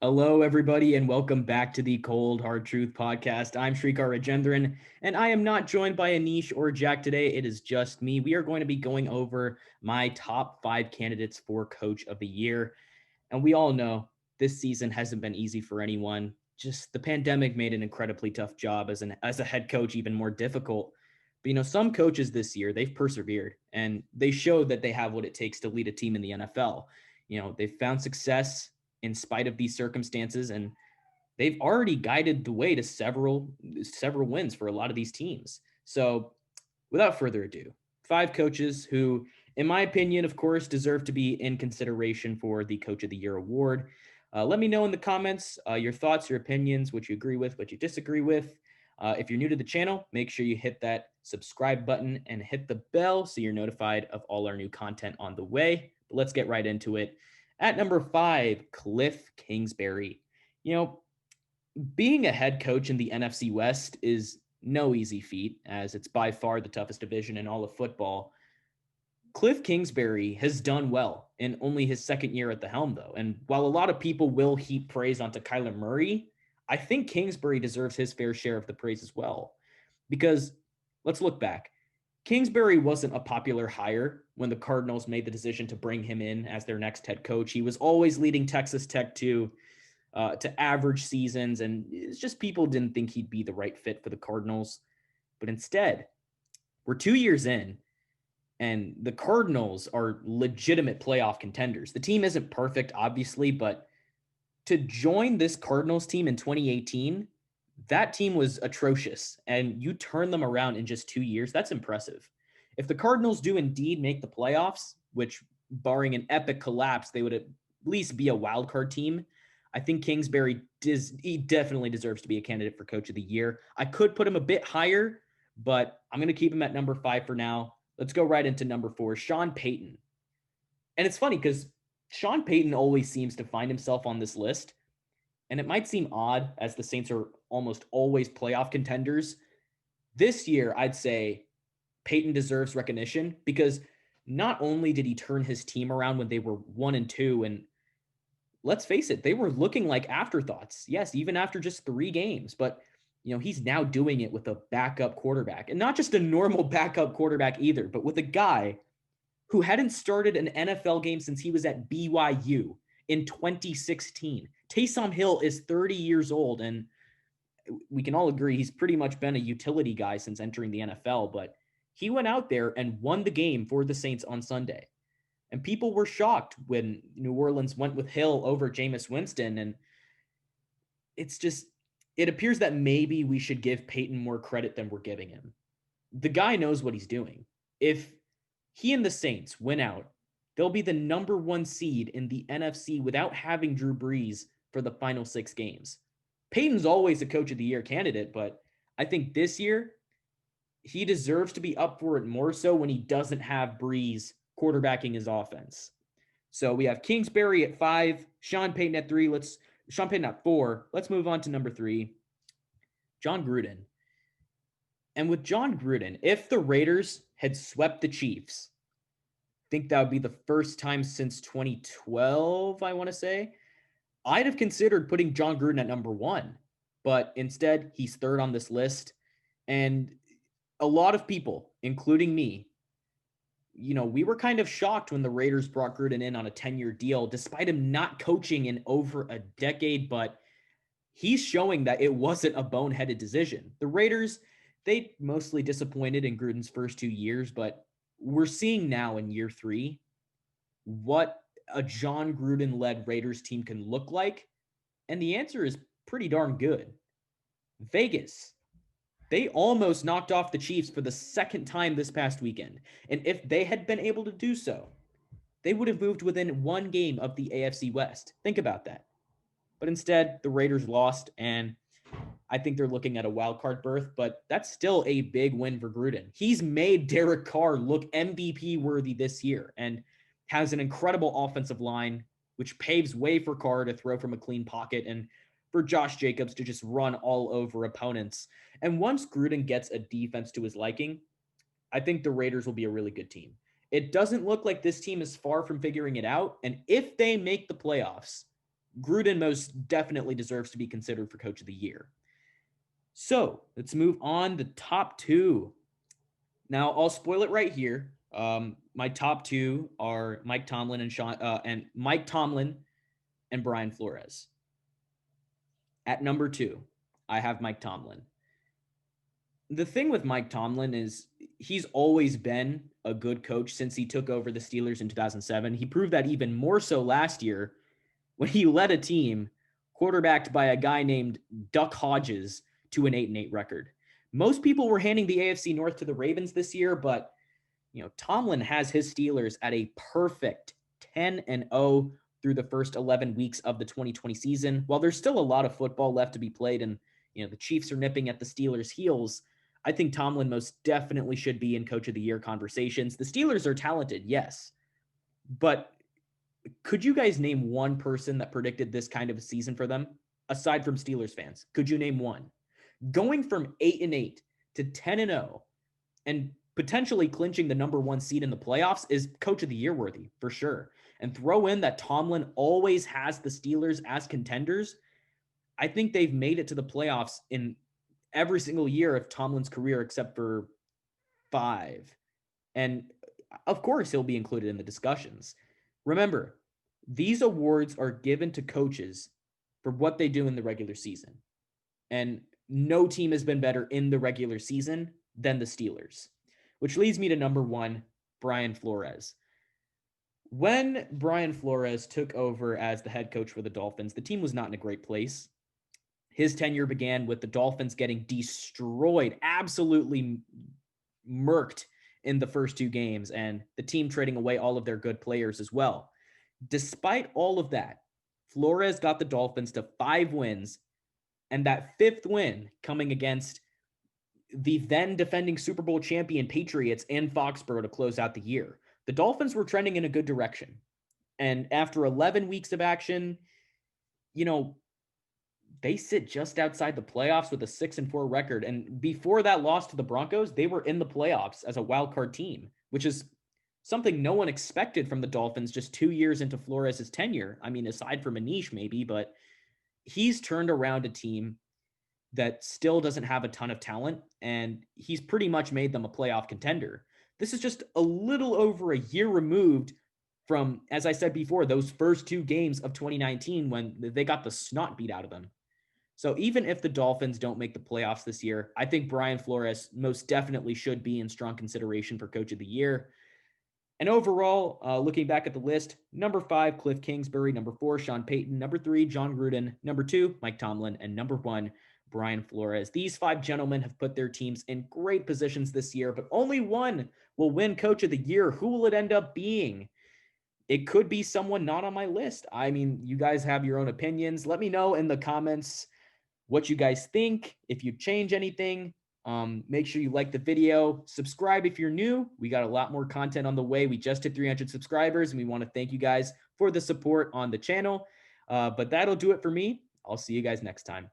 Hello, everybody, and welcome back to the Cold Hard Truth podcast. I'm Srikar, and I am not joined by Anish or Jack today. It is just me. We are going to be going over my top 5 candidates for Coach of the Year. And we all know this season hasn't been easy for anyone. Just the pandemic made an incredibly tough job as a head coach even more difficult. But some coaches this year, they've persevered and they showed that they have what it takes to lead a team in the NFL. They've found success in spite of these circumstances, and they've already guided the way to several wins for a lot of these teams. So, without further ado, 5 coaches who, in my opinion, of course, deserve to be in consideration for the Coach of the Year award. Let me know in the comments your thoughts, your opinions, what you agree with, what you disagree with. If you're new to the channel, make sure you hit that subscribe button and hit the bell so you're notified of all our new content on the way. But let's get right into it. At number 5, Kliff Kingsbury. You know, being a head coach in the NFC West is no easy feat, as it's by far the toughest division in all of football. Kliff Kingsbury has done well in only his second year at the helm, though. And while a lot of people will heap praise onto Kyler Murray, I think Kingsbury deserves his fair share of the praise as well. Because let's look back. Kingsbury wasn't a popular hire when the Cardinals made the decision to bring him in as their next head coach. He was always leading Texas Tech to average seasons, and it's just people didn't think he'd be the right fit for the Cardinals. But instead, we're 2 years in, and the Cardinals are legitimate playoff contenders. The team isn't perfect, obviously, but to join this Cardinals team in 2018, that team was atrocious, and you turn them around in just 2 years. That's impressive. If the Cardinals do indeed make the playoffs, which barring an epic collapse, they would at least be a wild card team. I think Kingsbury he definitely deserves to be a candidate for Coach of the Year. I could put him a bit higher, but I'm going to keep him at number 5 for now. Let's go right into number 4, Sean Payton. And it's funny because Sean Payton always seems to find himself on this list. And it might seem odd as the Saints are almost always playoff contenders. This year, I'd say Payton deserves recognition because not only did he turn his team around when they were 1-2, and let's face it, they were looking like afterthoughts. Yes, even after just 3 games, but he's now doing it with a backup quarterback, and not just a normal backup quarterback either, but with a guy who hadn't started an NFL game since he was at BYU in 2016. Taysom Hill is 30 years old, and we can all agree he's pretty much been a utility guy since entering the NFL, but he went out there and won the game for the Saints on Sunday. And people were shocked when New Orleans went with Hill over Jameis Winston. And it appears that maybe we should give Payton more credit than we're giving him. The guy knows what he's doing. If he and the Saints win out, they'll be the number 1 seed in the NFC without having Drew Brees for the final 6 games. Payton's always a Coach of the Year candidate, but I think this year he deserves to be up for it more so when he doesn't have Brees quarterbacking his offense. So we have Kingsbury at 5, Sean Payton at 3. Sean Payton at 4. Let's move on to number 3, John Gruden. And with John Gruden, if the Raiders had swept the Chiefs, I think that would be the first time since 2012, I want to say, I'd have considered putting John Gruden at number 1, but instead he's 3rd on this list. And a lot of people, including me, we were kind of shocked when the Raiders brought Gruden in on a 10-year deal, despite him not coaching in over a decade, but he's showing that it wasn't a boneheaded decision. The Raiders, they mostly disappointed in Gruden's first 2 years, but we're seeing now in year 3 what a John Gruden-led Raiders team can look like, and the answer is pretty darn good. Vegas, they almost knocked off the Chiefs for the second time this past weekend, and if they had been able to do so, they would have moved within 1 game of the AFC West. Think about that. But instead, the Raiders lost, and I think they're looking at a wild card berth, but that's still a big win for Gruden. He's made Derek Carr look MVP worthy this year and has an incredible offensive line, which paves way for Carr to throw from a clean pocket and for Josh Jacobs to just run all over opponents. And once Gruden gets a defense to his liking, I think the Raiders will be a really good team. It doesn't look like this team is far from figuring it out. And if they make the playoffs, Gruden most definitely deserves to be considered for coach of the year. So let's move on. The top two. Now I'll spoil it right here. My top two are Mike Tomlin and Brian Flores. At number two, I have Mike Tomlin. The thing with Mike Tomlin is he's always been a good coach since he took over the Steelers in 2007. He proved that even more so last year when he led a team quarterbacked by a guy named Duck Hodges to an 8-8 record. Most people were handing the AFC North to the Ravens this year, but Tomlin has his Steelers at a perfect 10-0 through the first 11 weeks of the 2020 season. While there's still a lot of football left to be played and the Chiefs are nipping at the Steelers' heels, I think Tomlin most definitely should be in Coach of the Year conversations. The Steelers are talented, yes, but could you guys name one person that predicted this kind of a season for them aside from Steelers fans? Could you name one? Going from 8-8 to 10-0 and potentially clinching the number one seed in the playoffs is Coach of the Year worthy for sure. And throw in that Tomlin always has the Steelers as contenders. I think they've made it to the playoffs in every single year of Tomlin's career except for 5. And of course, he'll be included in the discussions. Remember, these awards are given to coaches for what they do in the regular season. And no team has been better in the regular season than the Steelers, which leads me to number one, Brian Flores. When Brian Flores took over as the head coach for the Dolphins, the team was not in a great place. His tenure began with the Dolphins getting destroyed, absolutely murked in the first 2 games, and the team trading away all of their good players as well. Despite all of that, Flores got the Dolphins to 5 wins, and that 5th win coming against the then defending Super Bowl champion Patriots in Foxborough to close out the year. The Dolphins were trending in a good direction. And after 11 weeks of action, they sit just outside the playoffs with a 6-4 record. And before that loss to the Broncos, they were in the playoffs as a wild card team, which is something no one expected from the Dolphins just 2 years into Flores' tenure. I mean, aside from Anish maybe, but he's turned around a team that still doesn't have a ton of talent, and he's pretty much made them a playoff contender. This is just a little over a year removed from, as I said before, those first 2 games of 2019 when they got the snot beat out of them. So even if the Dolphins don't make the playoffs this year, I think Brian Flores most definitely should be in strong consideration for Coach of the Year. And overall, looking back at the list, number 5, Kliff Kingsbury, number 4, Sean Payton, number 3, John Gruden, number 2, Mike Tomlin, and number 1, Brian Flores. These 5 gentlemen have put their teams in great positions this year, but only one will win Coach of the Year. Who will it end up being? It could be someone not on my list. I mean, you guys have your own opinions. Let me know in the comments what you guys think. If you change anything, make sure you like the video. Subscribe if you're new. We got a lot more content on the way. We just hit 300 subscribers, and we want to thank you guys for the support on the channel. But that'll do it for me. I'll see you guys next time.